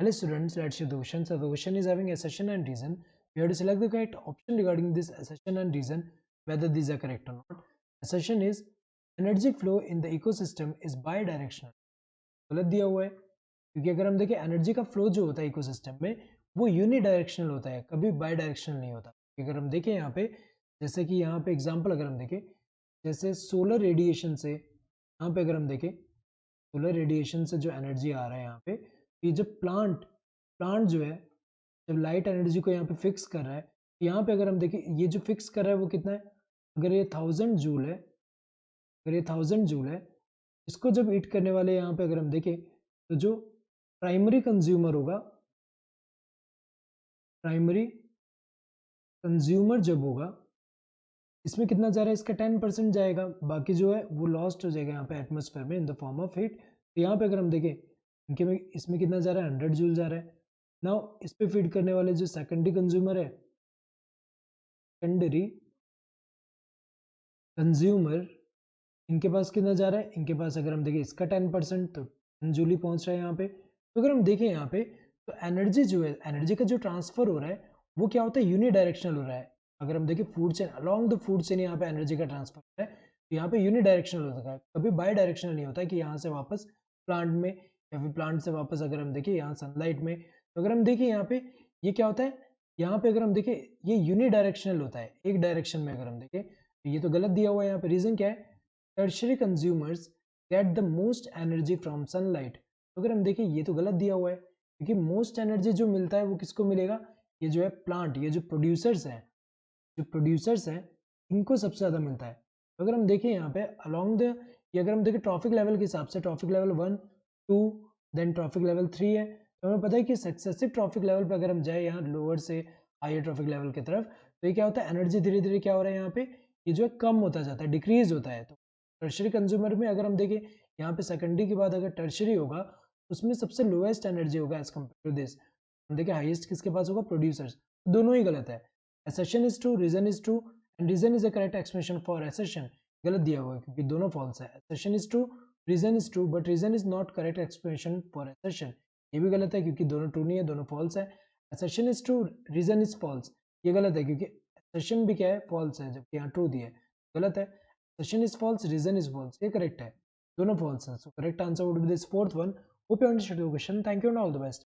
Hello students, let's see the question. So the question is having assertion and reason. We have to select the correct option regarding this assertion and reason, whether these are correct or not. Assertion is energy flow in the ecosystem is bidirectional. गलत दिया हुआ है क्योंकि अगर हम देखें energy का flow जो होता है इकोसिस्टम में वो यूनिडायरेक्शनल होता है, कभी बायडायरेक्शनल नहीं होता। अगर हम देखें यहाँ पे, जैसे कि यहाँ पे एग्जांपल अगर हम देखें, जैसे सोलर रेडिएशन से, यहाँ पे अगर हम देखें सोलर रेडिएशन से जो एनर्जी आ रहा है यहाँ पे, ये जब प्लांट प्लांट जो है जब लाइट एनर्जी को यहाँ पे फिक्स कर रहा है, यहाँ पे अगर हम देखें ये जो फिक्स कर रहा है वो कितना है, अगर ये 1000 जूल है, अगर ये 1000 जूल है, इसको जब हीट करने वाले यहाँ पे अगर हम देखें तो जो प्राइमरी कंज्यूमर होगा, प्राइमरी कंज्यूमर जब होगा इसमें कितना जा रहा है, इसका 10% जाएगा, बाकी जो है वो लॉस्ट हो जाएगा यहाँ पे एटमोसफेयर में in the form of heat. तो यहाँ पे अगर हम देखें इनके में इसमें कितना जा रहा है, 100 जूल जा रहा है। नाउ इस पे फीड करने वाले जो सेकेंडरी कंज्यूमर है, सेकेंडरी कंज्यूमर, इनके पास कितना जा रहा है, इनके पास अगर हम देखें इसका 10%, तो 10 जूल ही पहुंच रहा है यहाँ पे। तो अगर हम देखें यहाँ पे तो एनर्जी जो है, एनर्जी का जो ट्रांसफर हो रहा है वो क्या होता है, यूनिडायरेक्शनल हो रहा है। अगर हम देखें food chain, along the food chain यहाँ पे एनर्जी का ट्रांसफर हो रहा है, तो यहाँ पे यूनिडायरेक्शनल होता है, कभी बाई डायरेक्शनल नहीं होता है कि यहाँ से वापस प्लांट में या फिर प्लांट से वापस अगर हम देखें यहाँ सनलाइट में। तो अगर हम देखें यहाँ पे ये क्या होता है, यहाँ पे अगर हम देखें ये यूनिडायरेक्शनल होता है, एक डायरेक्शन में अगर हम देखें, तो ये तो गलत दिया हुआ है यहाँ पे। रीजन क्या है, tertiary consumers get the most energy from sunlight. तो अगर हम देखें ये तो गलत दिया हुआ है क्योंकि मोस्ट एनर्जी जो मिलता है वो किसको मिलेगा, ये जो है प्लांट, ये जो प्रोड्यूसर्स हैं, जो प्रोड्यूसर्स हैं इनको सबसे ज़्यादा मिलता है। तो अगर हम देखें यहाँ पे अलोंग द, ये अगर हम देखें ट्रॉफिक लेवल के हिसाब से, trophic level 1 2 then trophic level 3 है, तो हमें पता है कि सक्सेसिव ट्रॉफिक लेवल पर अगर हम जाए यहाँ लोअर से हायर ट्रॉफिक लेवल की तरफ, तो ये क्या होता है, एनर्जी धीरे धीरे क्या हो रहा है यहाँ पे, ये जो है कम होता जाता है, डिक्रीज होता है। तो टर्शरी कंज्यूमर में अगर हम देखें यहाँ पे सेकेंडरी के बाद अगर टर्शरी होगा उसमें सबसे लोएस्ट एनर्जी होगा एज कम्पेयर टू दिस। हम देखें हाईएस्ट किसके पास होगा, प्रोड्यूसर्स। दोनों ही गलत है। assertion is true, reason is true and reason is a correct explanation for assertion। गलत दिया हुआ है क्योंकि दोनों false है। assertion is true, reason is true but reason is not correct explanation for assertion। ये भी गलत है क्योंकि दोनों true नहीं है, दोनों false है। assertion is true, reason is false। ये गलत है क्योंकि assertion भी क्या है, false है, जबकि यहाँ true दिया है, गलत है। assertion is false, reason is false, ये correct है, दोनों false है। So correct answer would be this fourth one। Hope you understood the question. Thank you and all the best।